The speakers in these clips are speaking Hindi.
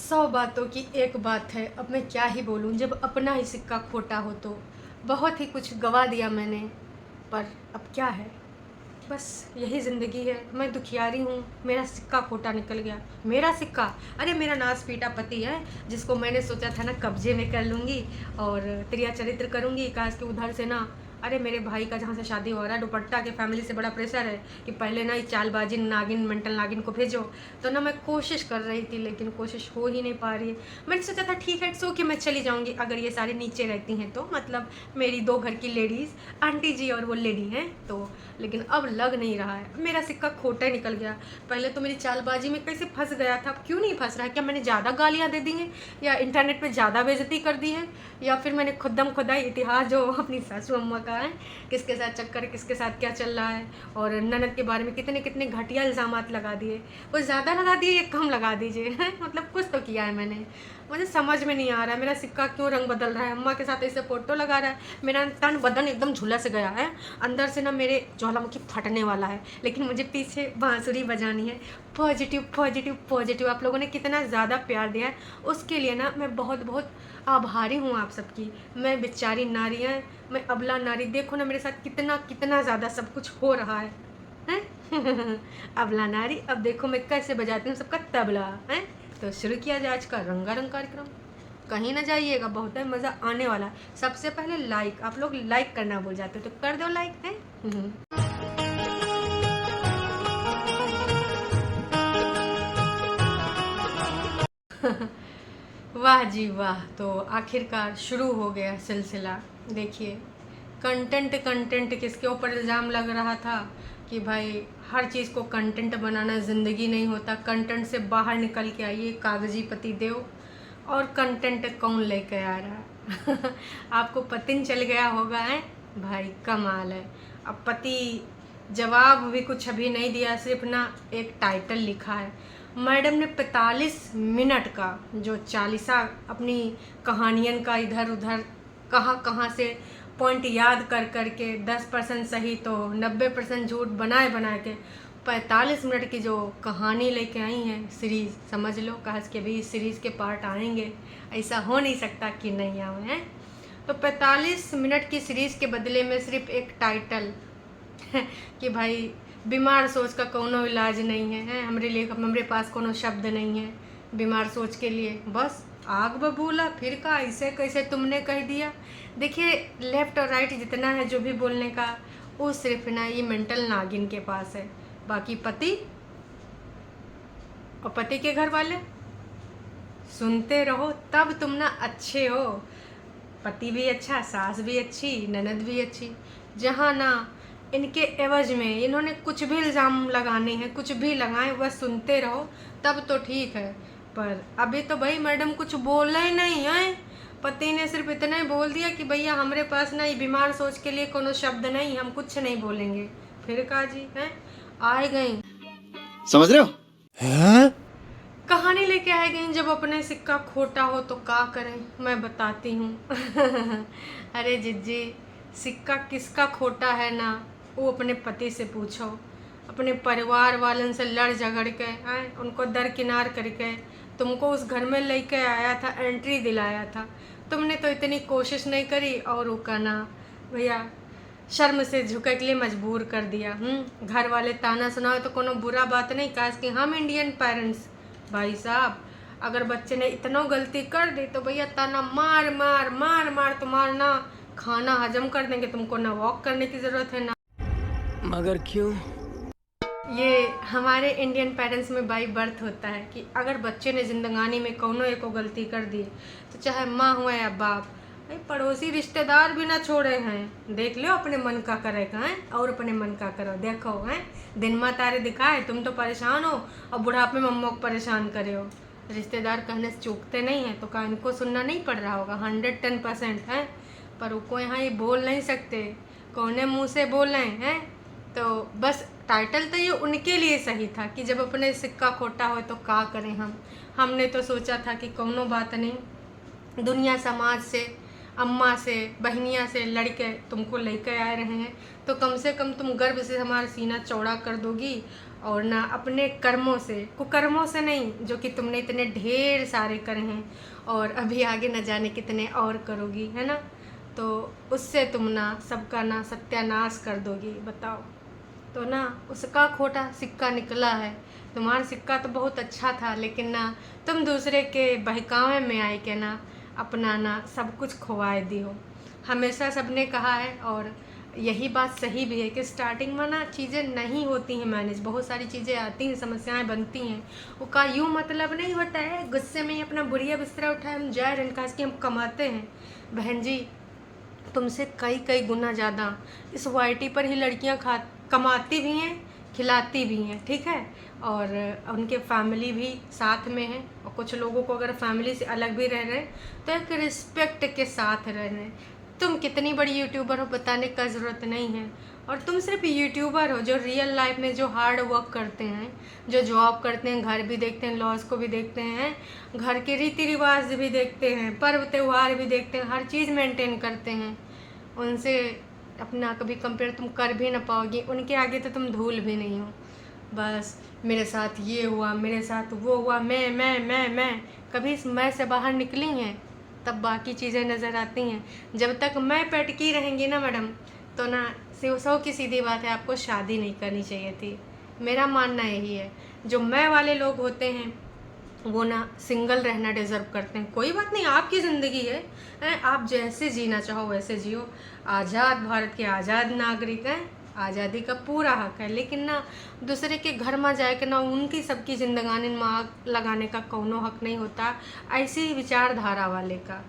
100 बातों की एक बात है। अब मैं क्या ही बोलूँ, जब अपना ही सिक्का खोटा हो तो बहुत ही कुछ गवा दिया मैंने। पर अब क्या है, बस यही ज़िंदगी है। मैं दुखियारी हूँ, मेरा सिक्का खोटा निकल गया। मेरा सिक्का, अरे मेरा नाश पीटा पति है जिसको मैंने सोचा था ना कब्जे में कर लूँगी और त्रिया चरित्र करूँगी। काश के उधर से ना, अरे मेरे भाई का जहाँ से शादी हो रहा है, दुपट्टा के फैमिली से बड़ा प्रेशर है कि पहले ना ये चालबाजी नागिन मेंटल नागिन को भेजो। तो ना मैं कोशिश कर रही थी लेकिन कोशिश हो ही नहीं पा रही है। मैंने सोचा था ठीक है सो कि मैं चली जाऊँगी अगर ये सारी नीचे रहती हैं तो, मतलब मेरी 2 घर की लेडीज़, आंटी जी और वो लेडी हैं तो। लेकिन अब लग नहीं रहा है, मेरा सिक्का खोटा ही निकल गया। पहले तो मेरी चालबाजी में कैसे फंस गया था, क्यों नहीं फंस रहा है? क्या मैंने ज़्यादा गालियाँ दे दी हैं, या इंटरनेट पे ज़्यादा बेइज्जती कर दी है, या फिर मैंने खुदम खुदाई इतिहास जो अपनी सासू अम्मा का है, किसके साथ चक्कर, किसके साथ क्या चल रहा है, और ननद के बारे में कितने कितने घटिया इल्ज़ामात लगा दिए। कुछ ज़्यादा लगा दिए या कम लगा दीजिए मतलब कुछ तो किया है मैंने। मुझे समझ में नहीं आ रहा है मेरा सिक्का क्यों रंग बदल रहा है। अम्मा के साथ ऐसे फ़ोटो लगा रहा है, मेरा तन बदन एकदम झुलस गया है। अंदर से ना मेरे ज्वालामुखी फटने वाला है, लेकिन मुझे पीछे बांसुरी बजानी है। Positive positive positive. आप लोगों ने कितना ज़्यादा प्यार दिया है उसके लिए ना मैं बहुत बहुत आभारी हूँ आप सबकी। मैं बेचारी नारी है, मैं अबला नारी, देखो ना मेरे साथ कितना कितना ज़्यादा सब कुछ हो रहा है हैं अबला नारी, अब देखो मैं कैसे बजाती हूँ सबका तबला है। तो शुरू किया जाए आज का रंगारंग कार्यक्रम। कहीं ना जाइएगा, बहुत है मज़ा आने वाला है। सबसे पहले लाइक, आप लोग लाइक करना भूल जाते हो तो कर दो लाइक है वाह जी वाह। तो आखिरकार शुरू हो गया सिलसिला। देखिए, कंटेंट कंटेंट किसके ऊपर इल्ज़ाम लग रहा था कि भाई हर चीज़ को कंटेंट बनाना ज़िंदगी नहीं होता, कंटेंट से बाहर निकल के आइए कागजी पति देव। और कंटेंट कौन लेके आ रहा है आपको पतिन चल गया होगा है भाई, कमाल है। अब पति जवाब भी कुछ अभी नहीं दिया, सिर्फ ना एक टाइटल लिखा है। मैडम ने 45 मिनट का जो चालीसा अपनी कहानियन का इधर उधर कहाँ कहाँ से पॉइंट याद कर कर के 10% सही तो 90% झूठ बनाए बना के 45 मिनट की जो कहानी लेके आई हैं सीरीज़, समझ लो कहा कि भी इस सीरीज़ के पार्ट आएंगे, ऐसा हो नहीं सकता कि नहीं आए हैं। तो 45 मिनट की सीरीज़ के बदले में सिर्फ एक टाइटल कि भाई बीमार सोच का कोनो इलाज नहीं है, हमरे लिए हमरे पास कोनो शब्द नहीं है बीमार सोच के लिए, बस आग बबूला फिर का ऐसे कैसे तुमने कह दिया। देखिए, लेफ्ट और राइट जितना है जो भी बोलने का, वो सिर्फ ना ये मेंटल नागिन के पास है। बाकी पति और पति के घर वाले सुनते रहो तब तुम ना अच्छे हो। पति भी अच्छा, सास भी अच्छी, ननद भी अच्छी। जहाँ ना इनके एवज में इन्होंने कुछ भी इल्ज़ाम लगाने हैं, कुछ भी लगाएं, बस सुनते रहो तब तो ठीक है। पर अभी तो भाई मैडम कुछ बोला ही नहीं है। पति ने सिर्फ इतना ही बोल दिया कि भैया हमारे पास ना ये बीमार सोच के लिए कोनो शब्द नहीं, हम कुछ नहीं बोलेंगे। फिर का जी हैं आए गई, समझ रहे हो? हाँ? कहानी लेके आए गई। जब अपने सिक्का खोटा हो तो क्या करें, मैं बताती हूँ अरे जिज्जी, सिक्का किसका खोटा है ना, वो अपने पति से पूछो। अपने परिवार वालन से लड़ झगड़ के हैं, उनको दरकिनार करके तुमको उस घर में लेके आया था, एंट्री दिलाया था। तुमने तो इतनी कोशिश नहीं करी और वो कहना भैया शर्म से झुके के लिए मजबूर कर दिया। घर वाले ताना सुनाओ तो कोनो बुरा बात नहीं, काश कि हम इंडियन पेरेंट्स भाई साहब अगर बच्चे ने इतना गलती कर दी तो भैया ताना मार मार मार मार तुम्हारा ना खाना हजम कर देंगे, तुमको ना वॉक करने की ज़रूरत है ना। मगर क्यों? ये हमारे इंडियन पेरेंट्स में बाई बर्थ होता है कि अगर बच्चे ने जिंदगानी में कौनो एक गलती कर दी तो चाहे माँ हुआ या बाप, भाई पड़ोसी रिश्तेदार भी ना छोड़े हैं। देख लो अपने मन का करेगा है और अपने मन का करो। देखो हैं दिन में तारे दिखाए, तुम तो परेशान हो और बुढ़ापे में अम्मा को परेशान करे हो। रिश्तेदार कहने से चूकते नहीं हैं तो क्या इनको सुनना नहीं पड़ रहा होगा? 110% है, पर उनको यहाँ ये बोल नहीं सकते, कौने मुँह से बोल रहे हैं। तो बस टाइटल तो ये उनके लिए सही था कि जब अपने सिक्का खोटा हो तो क्या करें हम। हमने तो सोचा था कि कोनो बात नहीं, दुनिया समाज से अम्मा से बहनिया से लड़के तुमको लेकर आए रहे हैं तो कम से कम तुम गर्व से हमारा सीना चौड़ा कर दोगी और ना अपने कर्मों से, कुकर्मों से नहीं, जो कि तुमने इतने ढेर सारे करे हैं और अभी आगे न जाने कितने और करोगी, है ना। तो उससे तुम ना सबका ना सत्यानाश कर दोगी, बताओ। तो ना उसका खोटा सिक्का निकला है। तुम्हारा सिक्का तो बहुत अच्छा था, लेकिन ना तुम दूसरे के बहकावे में आए के ना अपना ना सब कुछ खोवाए दी हो। हमेशा सबने कहा है और यही बात सही भी है कि स्टार्टिंग में ना चीज़ें नहीं होती हैं मैनेज, बहुत सारी चीज़ें आती हैं, समस्याएं बनती हैं। वो का यूँ मतलब नहीं होता है गुस्से में ही अपना बुढ़िया बिस्तरा उठाए हम जाए रनकास की हम कमाते हैं। बहन जी, तुमसे कई कई गुना ज़्यादा इस वाईटी पर ही लड़कियां कमाती भी हैं, खिलाती भी हैं, ठीक है। और उनके फैमिली भी साथ में है, और कुछ लोगों को अगर फैमिली से अलग भी रह रहे हैं तो एक रिस्पेक्ट के साथ रह रहे हैं। तुम कितनी बड़ी यूट्यूबर हो बताने का ज़रूरत नहीं है, और तुम सिर्फ यूट्यूबर हो जो रियल लाइफ में जो हार्ड वर्क करते हैं, जो जॉब करते हैं, घर भी देखते हैं, लॉस को भी देखते हैं, घर के रीति रिवाज भी देखते हैं, पर्व त्यौहार भी देखते हैं, हर चीज़ मेंटेन करते हैं। उनसे अपना कभी कंपेयर तुम कर भी ना पाओगी, उनके आगे तो तुम धूल भी नहीं हो। बस मेरे साथ ये हुआ, मेरे साथ वो हुआ, मैं कभी इस मैं से बाहर निकली हैं तब बाकी चीज़ें नज़र आती हैं। जब तक मैं पेटकी रहेंगी ना मैडम, तो ना सौ की सीधी बात है, आपको शादी नहीं करनी चाहिए थी। मेरा मानना यही है। जो मैं वाले लोग होते हैं वो ना सिंगल रहना डिज़र्व करते हैं। कोई बात नहीं, आपकी ज़िंदगी है, आप जैसे जीना चाहो वैसे जियो। आज़ाद भारत के आज़ाद नागरिक हैं, आज़ादी का पूरा हक है, लेकिन ना दूसरे के घर में जाके ना उनकी सबकी जिंदगानी में आग लगाने का कौनो हक नहीं होता ऐसी विचारधारा वाले का।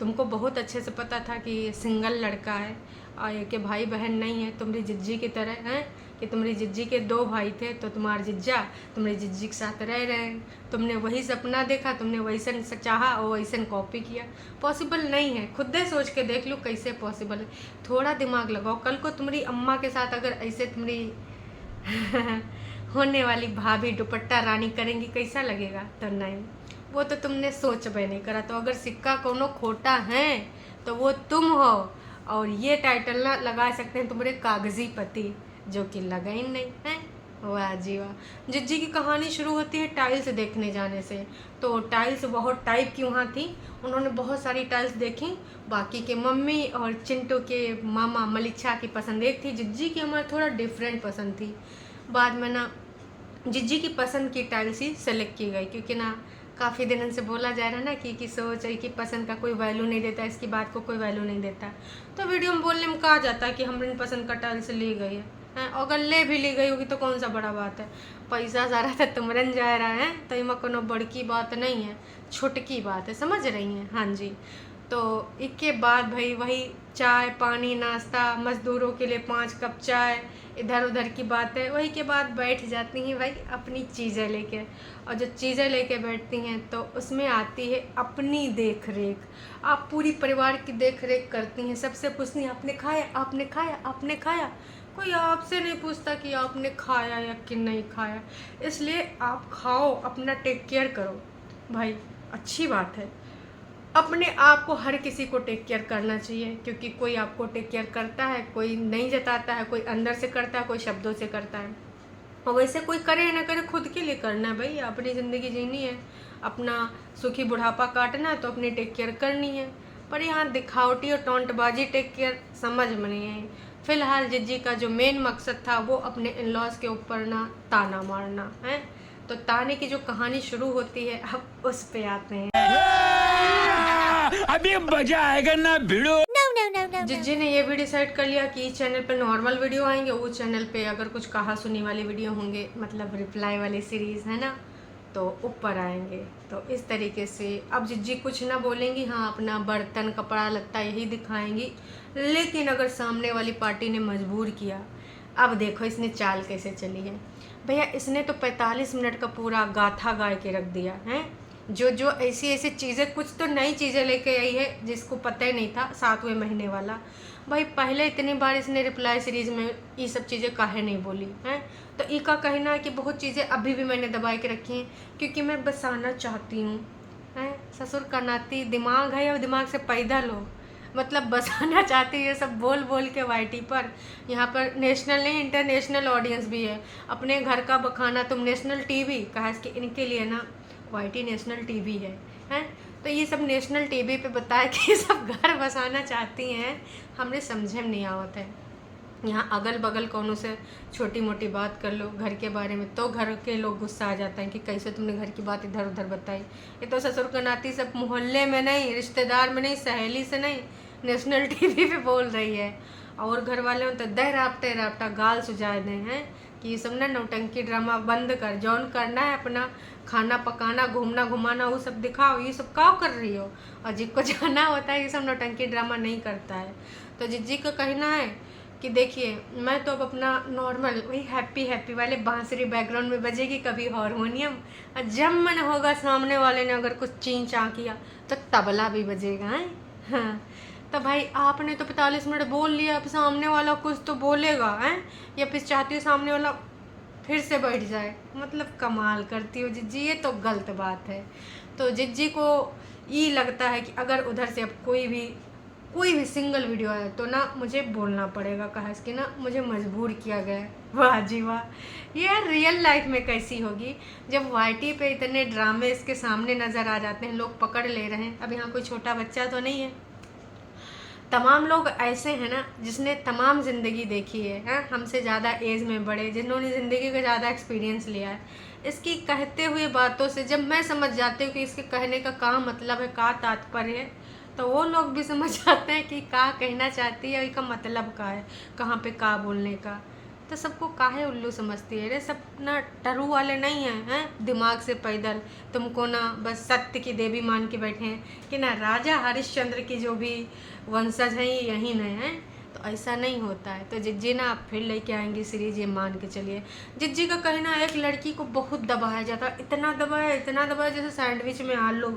तुमको बहुत अच्छे से पता था कि ये सिंगल लड़का है और ये के भाई बहन नहीं है, तुम्हारी जिज्जी की तरह हैं कि तुम्हारी जिज्जी के 2 भाई थे, तो तुम्हारा जिज्जा तुम्हारी जिज्जी के साथ रह रहे हैं। तुमने वही सपना देखा, तुमने वैसन चाहा और वैसन कॉपी किया। पॉसिबल नहीं है, खुद ही सोच के देख लो कैसे पॉसिबल है। थोड़ा दिमाग लगाओ, कल को तुम्हारी अम्मा के साथ अगर ऐसे तुम्हारी होने वाली भाभी दुपट्टा रानी करेंगी, कैसा लगेगा। तो नहीं, वो तो तुमने सोच भी नहीं करा। तो अगर सिक्का कोनो खोटा है तो वो तुम हो, और ये टाइटल ना लगा सकते हैं तुम्हारे कागजी पति, जो कि लगा ही नहीं है। वाह जी वाह। जिज्जी की कहानी शुरू होती है टाइल्स देखने जाने से। तो टाइल्स बहुत टाइप की वहाँ थी, उन्होंने बहुत सारी टाइल्स देखी। बाकी के मम्मी और चिंटू के मामा मलिच्छा की पसंद एक थी, जिज्जी की हमारी थोड़ा डिफरेंट पसंद थी। बाद में ना जिज्जी की पसंद की टाइल्स ही सेलेक्ट की गई, क्योंकि ना काफ़ी दिनों से बोला जा रहा है ना कि सोच है कि पसंद का कोई वैल्यू नहीं देता, इसकी बात को कोई वैल्यू नहीं देता। तो वीडियो में बोलने में कहा जाता है कि हमारी पसंद का टाइल्स ली गई है, अगर ले भी ली गई होगी तो कौन सा बड़ा बात है। पैसा सारा तो तुमरन जा रहा है, तो इमा कोनो बड़की बात नहीं है, छोटकी बात है, समझ रही हैं। हाँ जी। तो इसके बाद भाई वही चाय पानी नाश्ता, मज़दूरों के लिए 5 कप चाय, इधर उधर की बातें, वही के बाद बैठ जाती हैं भाई अपनी चीज़ें लेके। और जो चीज़ें लेके बैठती हैं तो उसमें आती है अपनी देख रेख। आप पूरी परिवार की देख रेख करती हैं, सबसे पूछती हैं आपने खाया, आपने खाया, आपने खाया। कोई आपसे नहीं पूछता कि आपने खाया या कि नहीं खाया। इसलिए आप खाओ, अपना टेक केयर करो भाई, अच्छी बात है। अपने आप को हर किसी को टेक केयर करना चाहिए, क्योंकि कोई आपको टेक केयर करता है, कोई नहीं जताता है, कोई अंदर से करता है, कोई शब्दों से करता है। और वैसे कोई करे ना करे खुद के लिए करना है भाई, अपनी ज़िंदगी जीनी है, अपना सुखी बुढ़ापा काटना है तो अपनी टेक केयर करनी है। पर यहाँ दिखावटी और टोंटबाजी टेक केयर समझ में नहीं आई। फिलहाल जिज्जी का जो मेन मकसद था वो अपने इन लॉज के ऊपर ना ताना मारना है। तो ताने की जो कहानी शुरू होती है अब उस पे आते हैं। अभी मजा आएगा ना भिड़ो। जिज्जी ने ये भी डिसाइड कर लिया कि इस चैनल पे नॉर्मल वीडियो आएंगे, उस चैनल पे अगर कुछ कहा सुनी वाली वीडियो होंगे, मतलब रिप्लाई वाली सीरीज़ है ना, तो ऊपर आएंगे। तो इस तरीके से अब जिज्जी कुछ ना बोलेंगी, हाँ अपना बर्तन कपड़ा लगता यही दिखाएंगी। लेकिन अगर सामने वाली पार्टी ने मजबूर किया, अब देखो इसने चाल कैसे चली है भैया। इसने तो 45 मिनट का पूरा गाथा गा के रख दिया है। जो ऐसी ऐसी चीज़ें, कुछ तो नई चीज़ें लेके आई है जिसको पता ही नहीं था, 7वें महीने वाला। भाई पहले इतनी बार इसने रिप्लाई सीरीज़ में ये सब चीज़ें काहे नहीं बोली हैं। तो ई का कहना है कि बहुत चीज़ें अभी भी मैंने दबा के रखी हैं क्योंकि मैं बसाना चाहती हूँ। हैं ससुर का नाती दिमाग है, या दिमाग से पैदा लो। मतलब बसाना चाहती है सब बोल बोल के वाईटी पर। यहाँ पर नेशनल नहीं इंटरनेशनल ऑडियंस भी है। अपने घर का बखाना तुम नेशनल टीवी कहा, इसके इनके लिए ना वाईटी नेशनल टीवी है। तो ये सब नेशनल टीवी पे बताया कि ये सब घर बसाना चाहती हैं, हमने समझे में नहीं आवत है। यहाँ अगल बगल कौनों से छोटी मोटी बात कर लो घर के बारे में तो घर के लोग गुस्सा आ जाता है कि कैसे तुमने घर की बात इधर उधर बताई। ये तो ससुर का नाती सब मोहल्ले में नहीं, रिश्तेदार में नहीं, सहेली से नहीं, नेशनल टीवी पे बोल रही है। और घर वाले तो दह रापटा गाल सुझा दें हैं कि ये सब ना नौटंकी ड्रामा बंद कर, जौन करना है अपना खाना पकाना घूमना घुमाना वो सब दिखाओ, ये सब क्या कर रही हो। और जिसको जाना होता है ये सब नौटंकी ड्रामा नहीं करता है। तो जिज्जी का कहना है कि देखिए मैं तो अब अपना नॉर्मल वही हैप्पी वाले बांसुरी बैकग्राउंड में बजेगी, कभी हारमोनियम, और जब मन होगा सामने वाले ने अगर कुछ चीं चाँ किया तो तबला भी बजेगा है। हाँ तो भाई आपने तो 45 मिनट बोल लिया, अब सामने वाला कुछ तो बोलेगा है, या फिर चाहती हो सामने वाला फिर से बैठ जाए। मतलब कमाल करती हो जिज्जी, ये तो गलत बात है। तो जिज्जी को ये लगता है कि अगर उधर से अब कोई भी सिंगल वीडियो आया तो ना मुझे बोलना पड़ेगा, कहा इसकी ना मुझे मजबूर किया गया है। वाह जी वाह, ये यार रियल लाइफ में कैसी होगी जब वाईटी पे इतने ड्रामे इसके सामने नज़र आ जाते हैं, लोग पकड़ ले रहे हैं। अब यहाँ कोई छोटा बच्चा तो नहीं है, तमाम लोग ऐसे हैं ना जिसने तमाम ज़िंदगी देखी है हमसे ज़्यादा एज में बड़े, जिन्होंने ज़िंदगी का ज़्यादा एक्सपीरियंस लिया है। इसकी कहते हुए बातों से जब मैं समझ जाती हूँ कि इसके कहने का क्या मतलब है, क्या तात्पर्य है, तो वो लोग भी समझ जाते हैं कि क्या कहना चाहती है, इसका मतलब क्या है, कहाँ पे क्या बोलने का। तो सबको काहे उल्लू समझती है रे, सब ना टरू वाले नहीं हैं दिमाग से पैदल। तुमको ना बस सत्य की देवी मान के बैठे हैं कि ना राजा हरिश्चंद्र की जो भी वंशज हैं ये यहीं नहीं हैं, तो ऐसा नहीं होता है। तो जिज्जी ना आप फिर लेके आएंगी सीरीज, ये मान के चलिए। जिज्जी का कहना है एक लड़की को बहुत दबाया जाता है, इतना दबाया जैसे सैंडविच में आलू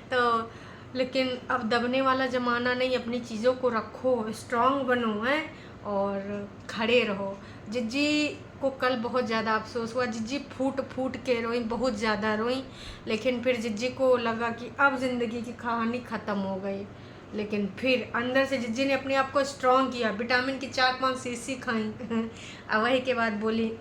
तो लेकिन अब दबने वाला ज़माना नहीं, अपनी चीज़ों को रखो, स्ट्रांग बनो है और खड़े रहो। जिज्जी को कल बहुत ज़्यादा अफसोस हुआ, जिज्जी फूट के रोई, बहुत ज़्यादा रोई। लेकिन फिर जिज्जी को लगा कि अब ज़िंदगी की कहानी ख़त्म हो गई। लेकिन फिर अंदर से जिज्जी ने अपने आप को स्ट्रांग किया, विटामिन की 4-5 शीशी खाई और वही के बाद बोली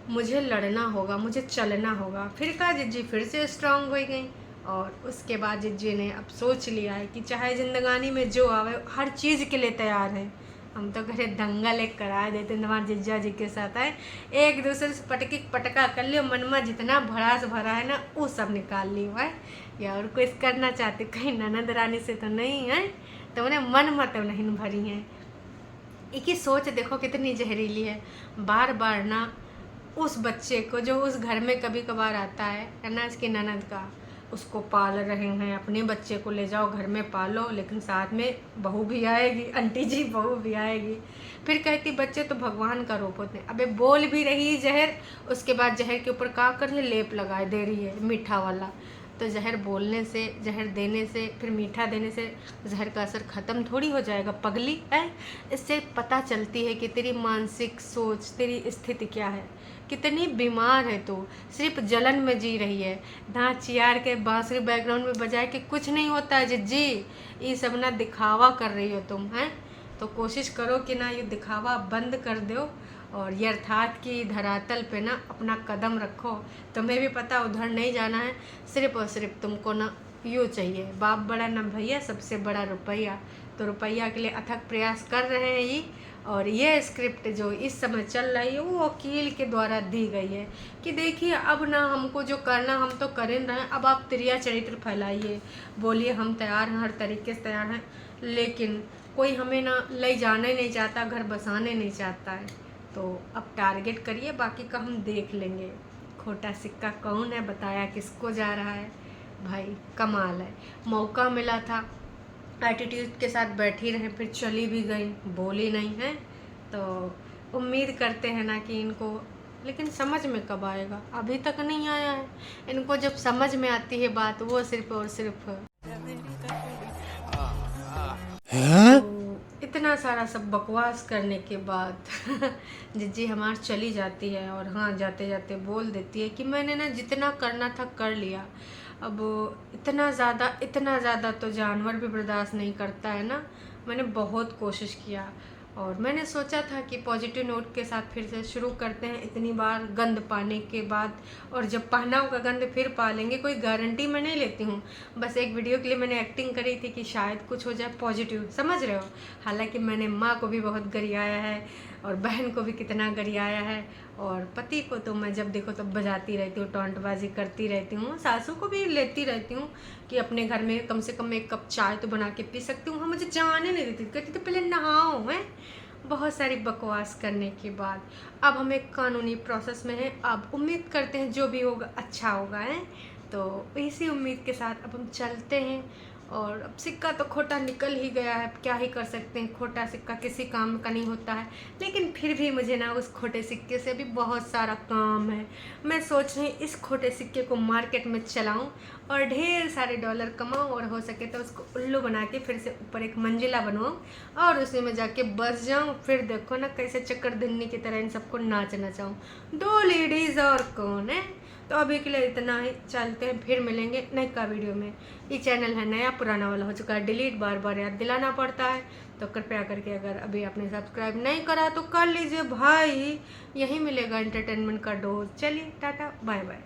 मुझे लड़ना होगा, मुझे चलना होगा। फिर कहा जिज्जी फिर से स्ट्रांग हो गई। और उसके बाद जिज्जी ने अब सोच लिया है कि चाहे ज़िंदगानी में जो आवे हर चीज़ के लिए तैयार है। हम तो घरे दंगल एक करा देते तुम्हारे जिज्जा जी के साथ है, एक दूसरे से पटका कर लियो, मन में जितना भड़ास भरा है ना वो सब निकाल लियो है। या और कुछ करना चाहते कहीं ननद रानी से तो नहीं है, तो उन्हें मन मत नहीं भरी है। एक ही सोच देखो कितनी जहरीली है। बार बार ना उस बच्चे को जो उस घर में कभी कभार आता है ना, इसकी ननद का, उसको पाल रहे हैं, अपने बच्चे को ले जाओ घर में पालो, लेकिन साथ में बहू भी आएगी, आंटी जी बहू भी आएगी। फिर कहती बच्चे तो भगवान का रूप होते हैं। अबे बोल भी रही जहर, उसके बाद जहर के ऊपर क्या कर रही, लेप लगाए दे रही है मीठा वाला। तो जहर बोलने से, जहर देने से, फिर मीठा देने से जहर का असर ख़त्म थोड़ी हो जाएगा पगली है। इससे पता चलती है कि तेरी मानसिक सोच, तेरी स्थिति क्या है, कितनी बीमार है तू, सिर्फ जलन में जी रही है। दांत चियार के बांसुरी बैकग्राउंड में बजाए कि कुछ नहीं होता है जिज्जी, ये सब ना दिखावा कर रही हो तुम हैं। तो कोशिश करो कि ना ये दिखावा बंद कर दो और यथार्थ की धरातल पे ना अपना कदम रखो। तुम्हें भी पता उधर नहीं जाना है, सिर्फ और सिर्फ तुमको ना यूँ चाहिए, बाप बड़ा ना भैया, सबसे बड़ा रुपया। तो रुपया के लिए अथक प्रयास कर रहे हैं ये। और ये स्क्रिप्ट जो इस समय चल रही है वो वकील के द्वारा दी गई है कि देखिए अब ना हमको जो करना हम तो कर रहे हैं, अब आप त्रिया चरित्र फैलाइए, बोलिए हम तैयार हैं, हर तरीके से तैयार हैं, लेकिन कोई हमें ना ले जाने नहीं चाहता, घर बसाने नहीं चाहता है। तो अब टारगेट करिए, बाकी का हम देख लेंगे। खोटा सिक्का कौन है, बताया किसको जा रहा है। भाई कमाल है, मौका मिला था, एटीट्यूड के साथ बैठी रहे, फिर चली भी गई, बोली नहीं है। तो उम्मीद करते हैं ना कि इनको, लेकिन समझ में कब आएगा, अभी तक नहीं आया है। इनको जब समझ में आती है बात, वो सिर्फ और सिर्फ तो इतना सारा सब बकवास करने के बाद जिज्जी हमार चली जाती है और हाँ जाते जाते बोल देती है कि मैंने ना जितना करना था कर लिया, अब इतना ज़्यादा तो जानवर भी बर्दाश्त नहीं करता है ना। मैंने बहुत कोशिश किया और मैंने सोचा था कि पॉजिटिव नोट के साथ फिर से शुरू करते हैं, इतनी बार गंद पाने के बाद। और जब पहना होगा गंद फिर पा लेंगे, कोई गारंटी मैं नहीं लेती हूँ। बस एक वीडियो के लिए मैंने एक्टिंग करी थी कि शायद कुछ हो जाए पॉजिटिव, समझ रहे हो। हालांकि मैंने माँ को भी बहुत गरियाया है और बहन को भी कितना गरियाया है, और पति को तो मैं जब देखो तब बजाती रहती हूँ, टॉन्टबाजी करती रहती हूँ। सासू को भी लेती रहती हूँ कि अपने घर में कम से कम एक कप चाय तो बना के पी सकती हूँ। हाँ, मुझे जाने नहीं देती, कहती तो पहले नहाओ। हैं बहुत सारी बकवास करने के बाद अब हम एक कानूनी प्रोसेस में हैं। अब उम्मीद करते हैं जो भी होगा अच्छा होगा है, तो इसी उम्मीद के साथ अब हम चलते हैं। और अब सिक्का तो खोटा निकल ही गया है, अब क्या ही कर सकते हैं। खोटा सिक्का किसी काम का नहीं होता है, लेकिन फिर भी मुझे ना उस खोटे सिक्के से भी बहुत सारा काम है। मैं सोच रही इस खोटे सिक्के को मार्केट में चलाऊं और ढेर सारे डॉलर कमाऊं, और हो सके तो उसको उल्लू बना के फिर से ऊपर एक मंजिला बनवाऊं और उसी में जाके बस जाऊं। फिर देखो ना कैसे चक्करदिन्नी की तरह इन सबको नाच नचाऊं। 2 लेडीज़ और कौन है। तो अभी के लिए इतना ही, चलते हैं, फिर मिलेंगे नए का वीडियो में। ये चैनल है नया, पुराना वाला हो चुका है डिलीट, बार बार याद दिलाना पड़ता है। तो कृपया करके अगर अभी आपने सब्सक्राइब नहीं करा तो कर लीजिए भाई, यही मिलेगा एंटरटेनमेंट का डोज। चलिए टाटा बाय बाय।